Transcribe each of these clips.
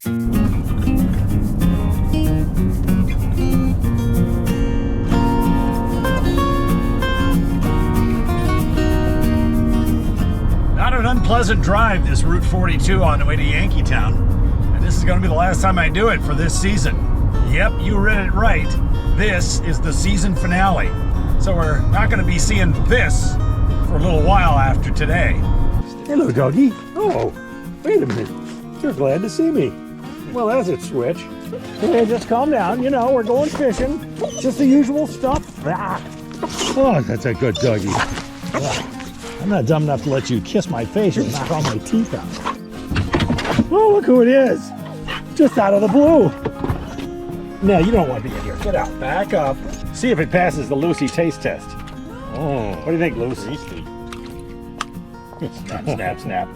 Not an unpleasant drive, this Route 42 on the way to Yankeetown. And this is going to be the last time I do it for this season. Yep, you read it right. This is the season finale. So we're not going to be seeing this for a little while after today. Hello, doggy. Oh, wait a minute. You're glad to see me. Well, that's a switch. Hey, just calm down. You know, we're going fishing. Just the usual stuff. Ah. Oh, that's a good doggy. I'm not dumb enough to let you kiss my face or knock all my teeth out. Oh, look who it is. Just out of the blue. No, you don't want to be in here. Get out. Back up. See if it passes the Lucy taste test. Oh, what do you think, Lucy? Snap, snap, snap.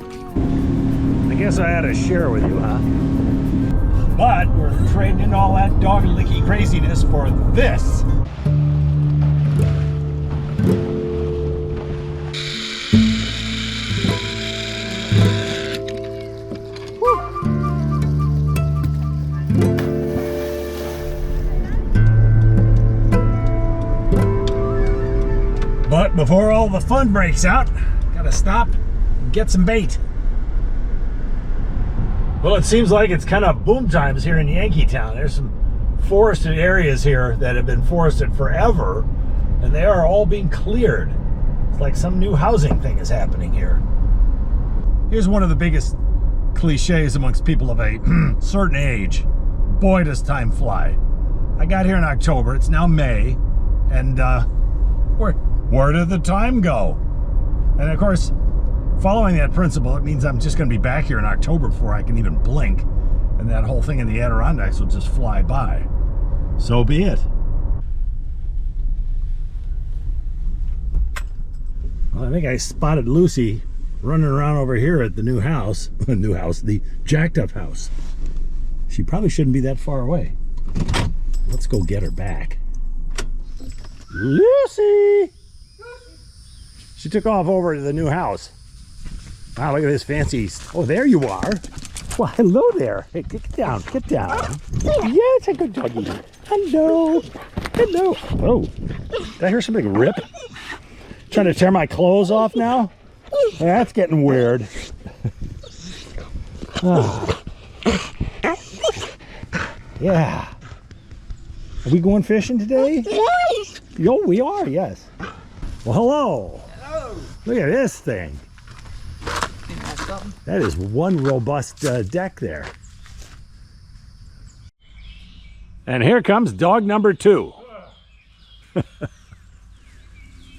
I guess I had to share with you, huh? But we're trading in all that dog licky craziness for this. But before all the fun breaks out, gotta stop and get some bait. Well, it seems like it's kind of boom times here in Yankeetown. There's some forested areas here that have been forested forever, and they are all being cleared. It's like some new housing thing is happening here. Here's one of the biggest cliches amongst people of a certain age. Boy, does time fly. I got here in October, it's now May, and where did the time go? And of course, following that principle, it means I'm just going to be back here in October before I can even blink, and that whole thing in the Adirondacks will just fly by. So be it. Well, I think I spotted Lucy running around over here at the new house, the jacked up house. She probably shouldn't be that far away. Let's go get her back. Lucy! She took off over to the new house. Wow, look at this fancy. Oh, there you are. Well, hello there. Hey, get down, get down. Yes, a good doggy. Hello. Hello. Oh, did I hear something rip? Trying to tear my clothes off now? That's getting weird. Oh. Yeah. Are we going fishing today? Yo, we are, yes. Well, hello. Hello. Look at this thing. That is one robust deck there. And here comes dog number 2.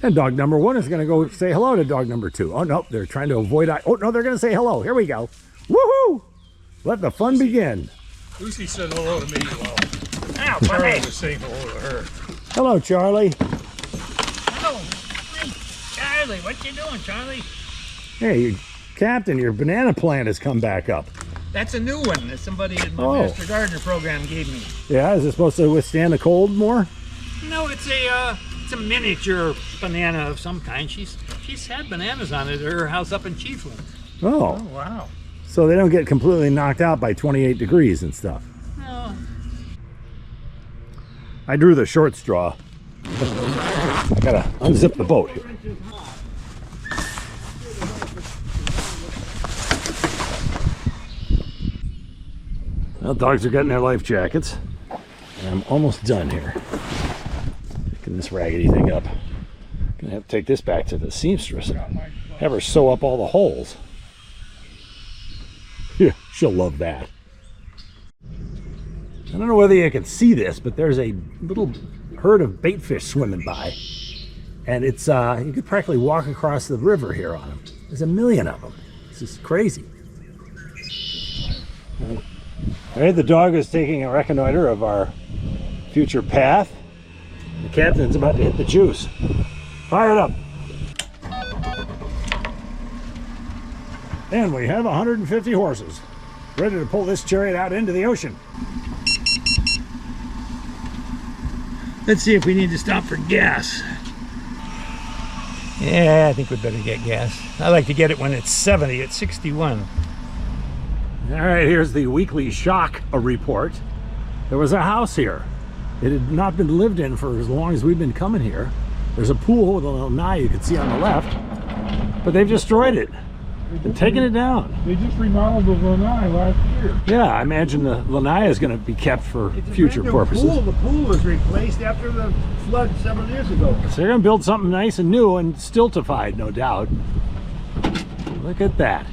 And dog number 1 is going to go say hello to dog number 2. Oh, no, they're trying to avoid... Oh, no, they're going to say hello. Here we go. Woohoo! Let the fun begin. Lucy said hello to me while Ow, Charlie was saying hello to her. Hello, Charlie. Hello. Hey, Charlie, what you doing, Charlie? Hey, Captain, your banana plant has come back up. That's a new one that somebody in my Master Gardener program gave me. Yeah, is it supposed to withstand the cold more? No, it's a miniature banana of some kind. She's had bananas on it at her house up in Chiefland. Oh. Oh, wow. So they don't get completely knocked out by 28 degrees and stuff. No. I drew the short straw. I gotta unzip the boat here. Well, dogs are getting their life jackets. And I'm almost done here. Picking this raggedy thing up. Gonna have to take this back to the seamstress and have her sew up all the holes. Yeah, she'll love that. I don't know whether you can see this, but there's a little herd of baitfish swimming by. And it's, you could practically walk across the river here on them. There's a million of them. This is crazy. All right, the dog is taking a reconnoiter of our future path. The captain's about to hit the juice. Fire it up. And we have 150 horses ready to pull this chariot out into the ocean. Let's see if we need to stop for gas. Yeah, I think we better get gas. I like to get it when it's 70. It's 61. All right, here's the weekly shock report. There was a house here. It had not been lived in for as long as we've been coming here. There's a pool with a little lanai you can see on the left, but they've destroyed it. They're taking it down. They just remodeled the lanai last year. Yeah, I imagine the lanai is going to be kept for future purposes. The pool was replaced after the flood several years ago. So they're going to build something nice and new and stultified, no doubt. Look at that.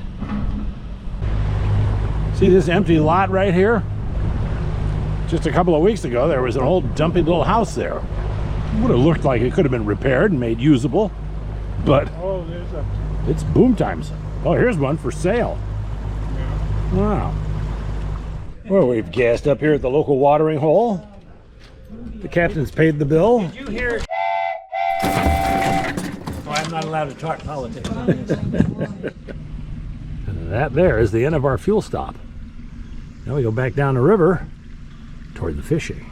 See this empty lot right here? Just a couple of weeks ago, there was an old dumpy little house there. Would have looked like it could have been repaired and made usable, but Oh, there's a... it's boom times. Oh, here's one for sale. Wow. Well, we've gassed up here at the local watering hole. The captain's paid the bill. Did you hear? Oh, I'm not allowed to talk politics on this. And that there is the end of our fuel stop. Now we go back down the river toward the fishing.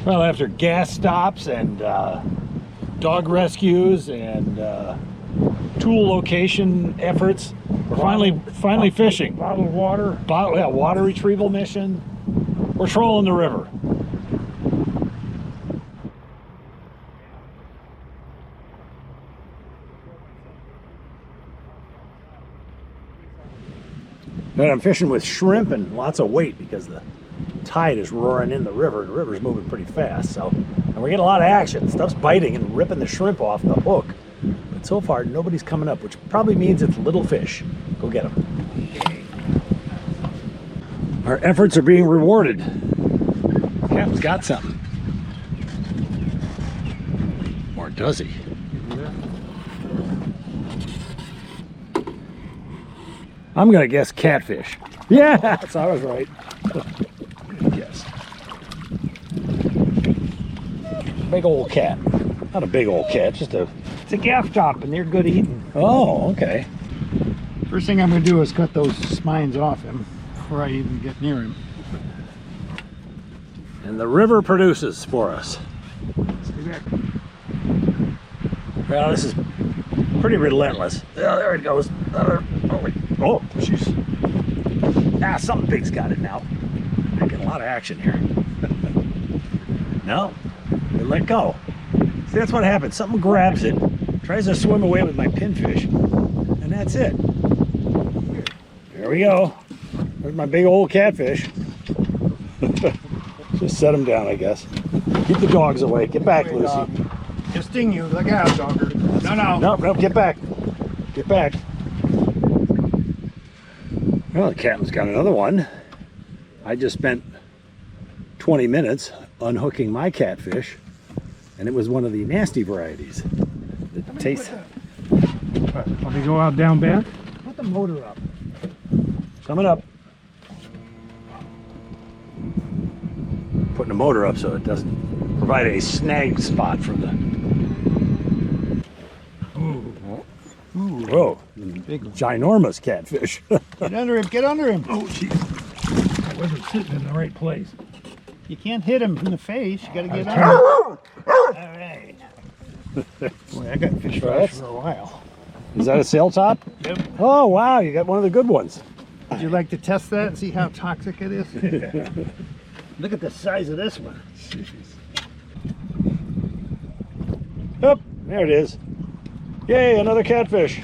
Well, after gas stops and dog rescues and tool location efforts, we're finally fishing. Bottled water. Water retrieval mission. We're trolling the river. And I'm fishing with shrimp and lots of weight because the tide is roaring in the river. The river's moving pretty fast, so and we're getting a lot of action. Stuff's biting and ripping the shrimp off the hook. But so far, nobody's coming up, which probably means it's little fish. Go get them. Our efforts are being rewarded. Captain's got something. Or does he? I'm gonna guess catfish. Yeah, so I was right. Yes. Big old cat. Not a big old cat, just a... It's a gaff top, and they're good eating. Oh, okay. First thing I'm going to do is cut those spines off him before I even get near him. And the river produces for us. Well, this is pretty relentless. Oh, there it goes. Oh, jeez. Ah, something big's got it now. I get a lot of action here. No, it let go. See, that's what happens. Something grabs it, tries to swim away with my pinfish, and that's it. There we go. There's my big old catfish. Just set him down, I guess. Keep the dogs away. Get back, Lucy. He'll sting you. Look out, dogger. No. No, get back. Get back. Well, the captain's got another one. I just spent 20 minutes unhooking my catfish, and it was one of the nasty varieties. It tastes... Let me go out down back. Put the motor up. Coming up. Putting the motor up so it doesn't provide a snag spot for the... Ooh. Whoa, big ginormous catfish. Get under him. Get under him. Oh, jeez. I wasn't sitting in the right place. You can't hit him in the face. You got to get under him. All right. Boy, I got fish fries for a while. Is that a sail top? Yep. Oh, wow, you got one of the good ones. Would you like to test that and see how toxic it is? Look at the size of this one. Yep, there it is. Yay, another catfish.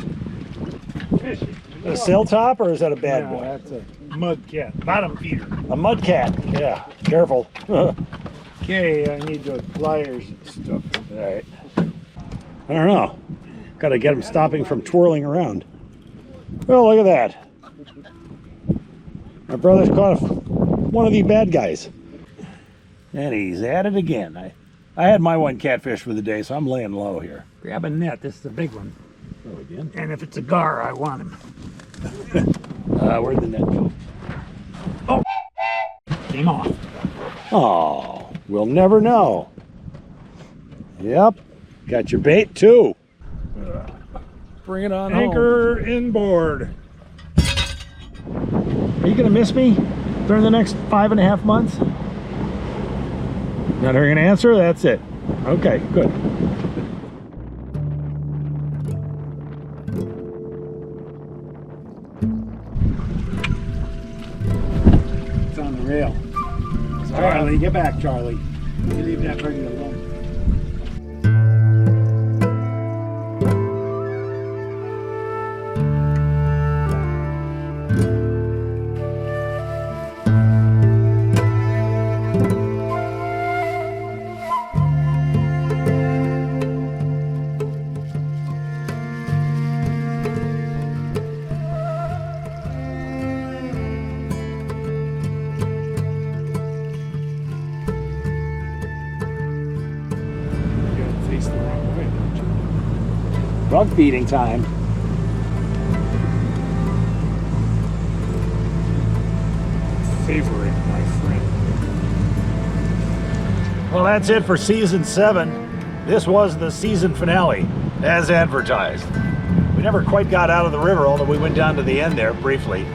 Fish. A sail top, or is that a bad boy? That's a mud cat. Bottom feeder. A mud cat. Yeah, careful. All Okay, I need the pliers and stuff. right. I don't know. Got to get him stopping from twirling around. Oh, look at that. My brother's caught one of the bad guys. And he's at it again. I had my one catfish for the day, so I'm laying low here. Grab a net. This is the big one. Oh, again? And if it's a gar, I want him. Where'd the net go? Came off. Oh, we'll never know. Yep. Got your bait too. Bring it on Anchor inboard. home. Are you gonna miss me during the next 5.5 months? Not hearing an answer? That's it. Okay, good. on the rail. Charlie, get back, Charlie. You leave that bird alone. Face the wrong way, don't you? Bug feeding time. Savor it, my friend. Well, that's it for season 7. This was the season finale, as advertised. We never quite got out of the river, although we went down to the end there briefly.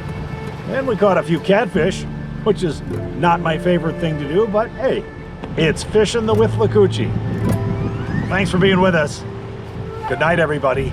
And we caught a few catfish, which is not my favorite thing to do, but hey, it's fishing the Withlacoochee. Thanks for being with us. Good night, everybody.